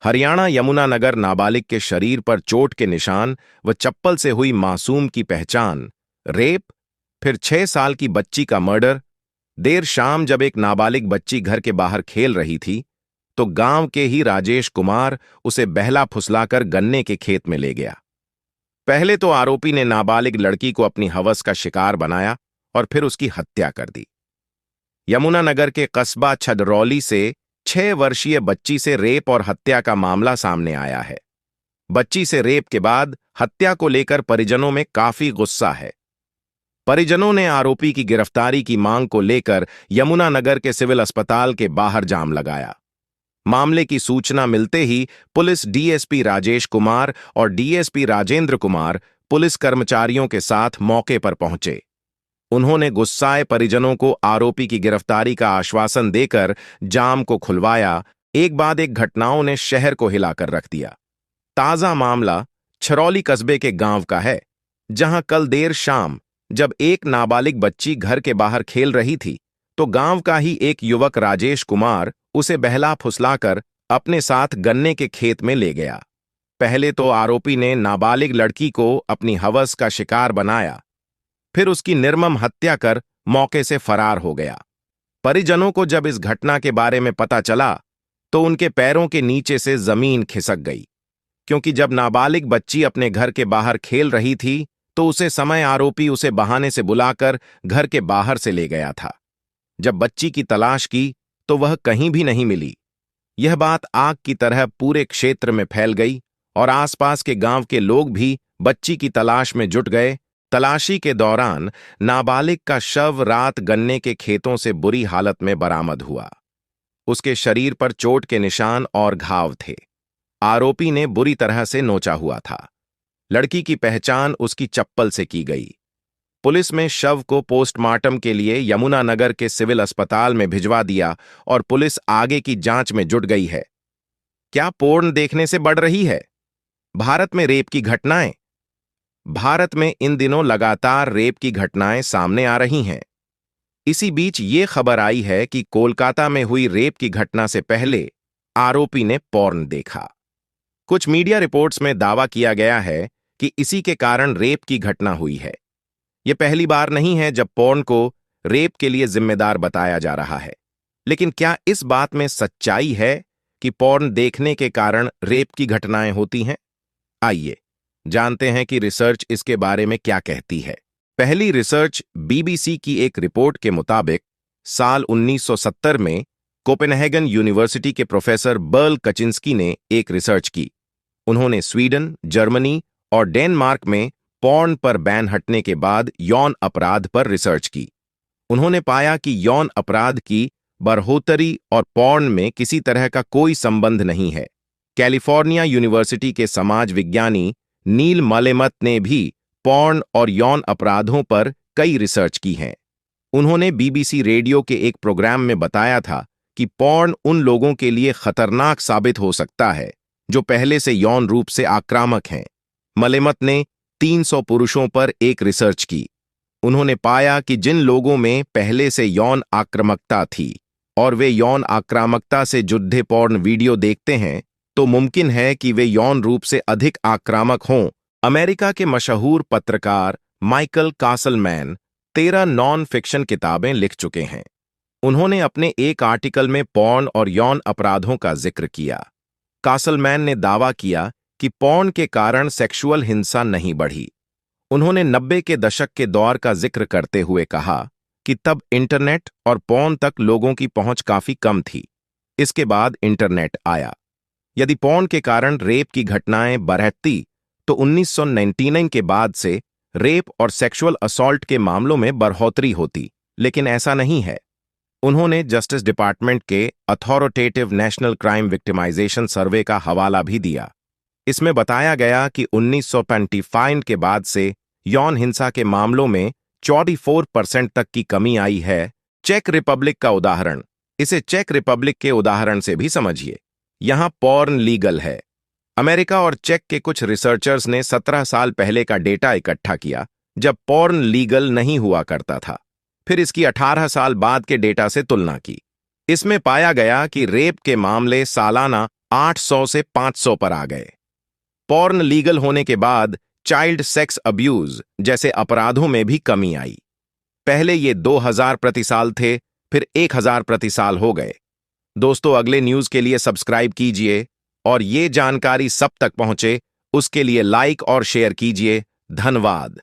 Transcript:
हरियाणा यमुनानगर नाबालिग के शरीर पर चोट के निशान व चप्पल से हुई मासूम की पहचान, रेप, फिर 6 साल की बच्ची का मर्डर। देर शाम जब एक नाबालिग बच्ची घर के बाहर खेल रही थी तो गांव के ही राजेश कुमार उसे बहला फुसलाकर गन्ने के खेत में ले गया। पहले तो आरोपी ने नाबालिग लड़की को अपनी हवस का शिकार बनाया और फिर उसकी हत्या कर दी। यमुनानगर के कस्बा छदरौली से 6 वर्षीय बच्ची से रेप और हत्या का मामला सामने आया है। बच्ची से रेप के बाद हत्या को लेकर परिजनों में काफी गुस्सा है। परिजनों ने आरोपी की गिरफ्तारी की मांग को लेकर यमुनानगर के सिविल अस्पताल के बाहर जाम लगाया। मामले की सूचना मिलते ही पुलिस डीएसपी राजेश कुमार और डीएसपी राजेंद्र कुमार पुलिस कर्मचारियों के साथ मौके पर पहुंचे। उन्होंने गुस्साए परिजनों को आरोपी की गिरफ्तारी का आश्वासन देकर जाम को खुलवाया। एक बाद एक घटनाओं ने शहर को हिलाकर रख दिया। ताजा मामला छरौली कस्बे के गांव का है, जहां कल देर शाम जब एक नाबालिग बच्ची घर के बाहर खेल रही थी तो गांव का ही एक युवक राजेश कुमार उसे बहला फुसलाकर अपने साथ गन्ने के खेत में ले गया। पहले तो आरोपी ने नाबालिग लड़की को अपनी हवस का शिकार बनाया, फिर उसकी निर्मम हत्या कर मौके से फरार हो गया। परिजनों को जब इस घटना के बारे में पता चला तो उनके पैरों के नीचे से जमीन खिसक गई, क्योंकि जब नाबालिग बच्ची अपने घर के बाहर खेल रही थी तो उसे समय आरोपी उसे बहाने से बुलाकर घर के बाहर से ले गया था। जब बच्ची की तलाश की तो वह कहीं भी नहीं मिली। यह बात आग की तरह पूरे क्षेत्र में फैल गई और आसपास के गांव के लोग भी बच्ची की तलाश में जुट गए। तलाशी के दौरान नाबालिग का शव रात गन्ने के खेतों से बुरी हालत में बरामद हुआ। उसके शरीर पर चोट के निशान और घाव थे। आरोपी ने बुरी तरह से नोचा हुआ था। लड़की की पहचान उसकी चप्पल से की गई। पुलिस में शव को पोस्टमार्टम के लिए यमुनानगर के सिविल अस्पताल में भिजवा दिया और पुलिस आगे की जांच में जुट गई है। क्या पोर्न देखने से बढ़ रही है भारत में रेप की घटनाएं? भारत में इन दिनों लगातार रेप की घटनाएं सामने आ रही हैं। इसी बीच ये खबर आई है कि कोलकाता में हुई रेप की घटना से पहले आरोपी ने पोर्न देखा। कुछ मीडिया रिपोर्ट्स में दावा किया गया है कि इसी के कारण रेप की घटना हुई है। यह पहली बार नहीं है जब पोर्न को रेप के लिए जिम्मेदार बताया जा रहा है। लेकिन क्या इस बात में सच्चाई है कि पोर्न देखने के कारण रेप की घटनाएं होती हैं? आइए जानते हैं कि रिसर्च इसके बारे में क्या कहती है। पहली रिसर्च बीबीसी की एक रिपोर्ट के मुताबिक साल 1970 में कोपेनहेगन यूनिवर्सिटी के प्रोफेसर बर्ल कचिंस्की ने एक रिसर्च की। उन्होंने स्वीडन, जर्मनी और डेनमार्क में पोर्न पर बैन हटने के बाद यौन अपराध पर रिसर्च की। उन्होंने पाया कि यौन अपराध की बढ़ोतरी और पोर्न में किसी तरह का कोई संबंध नहीं है। कैलिफोर्निया यूनिवर्सिटी के समाज विज्ञानी नील मलेमत ने भी पोर्न और यौन अपराधों पर कई रिसर्च की हैं। उन्होंने बीबीसी रेडियो के एक प्रोग्राम में बताया था कि पोर्न उन लोगों के लिए खतरनाक साबित हो सकता है जो पहले से यौन रूप से आक्रामक हैं। मलेमत ने 300 पुरुषों पर एक रिसर्च की। उन्होंने पाया कि जिन लोगों में पहले से यौन आक्रामकता थी और वे यौन आक्रामकता से जुड़े पोर्न वीडियो देखते हैं तो मुमकिन है कि वे यौन रूप से अधिक आक्रामक हों। अमेरिका के मशहूर पत्रकार माइकल कासलमैन 13 नॉन फिक्शन किताबें लिख चुके हैं। उन्होंने अपने एक आर्टिकल में पोर्न और यौन अपराधों का जिक्र किया। कासलमैन ने दावा किया कि पोर्न के कारण सेक्सुअल हिंसा नहीं बढ़ी। उन्होंने 90 के दशक के दौर का जिक्र करते हुए कहा कि तब इंटरनेट और पोर्न तक लोगों की पहुंच काफी कम थी। इसके बाद इंटरनेट आया। यदि पोर्न के कारण रेप की घटनाएं बढ़ती तो 1999 के बाद से रेप और सेक्सुअल असॉल्ट के मामलों में बढ़ोतरी होती, लेकिन ऐसा नहीं है। उन्होंने जस्टिस डिपार्टमेंट के अथॉरिटेटिव नेशनल क्राइम विक्टिमाइजेशन सर्वे का हवाला भी दिया। इसमें बताया गया कि 1955 के बाद से यौन हिंसा के मामलों में 44% तक की कमी आई है। चेक रिपब्लिक का उदाहरण, इसे चेक रिपब्लिक के उदाहरण से भी समझिए। यहां पोर्न लीगल है। अमेरिका और चेक के कुछ रिसर्चर्स ने 17 साल पहले का डेटा इकट्ठा किया जब पोर्न लीगल नहीं हुआ करता था। फिर इसकी 18 साल बाद के डेटा से तुलना की। इसमें पाया गया कि रेप के मामले सालाना 800 से 500 पर आ गए। पॉर्न लीगल होने के बाद चाइल्ड सेक्स अब्यूज जैसे अपराधों में भी कमी आई। पहले ये 2000 प्रति साल थे, फिर 1000 प्रति साल हो गए। दोस्तों, अगले न्यूज के लिए सब्सक्राइब कीजिए और ये जानकारी सब तक पहुंचे उसके लिए लाइक और शेयर कीजिए। धन्यवाद।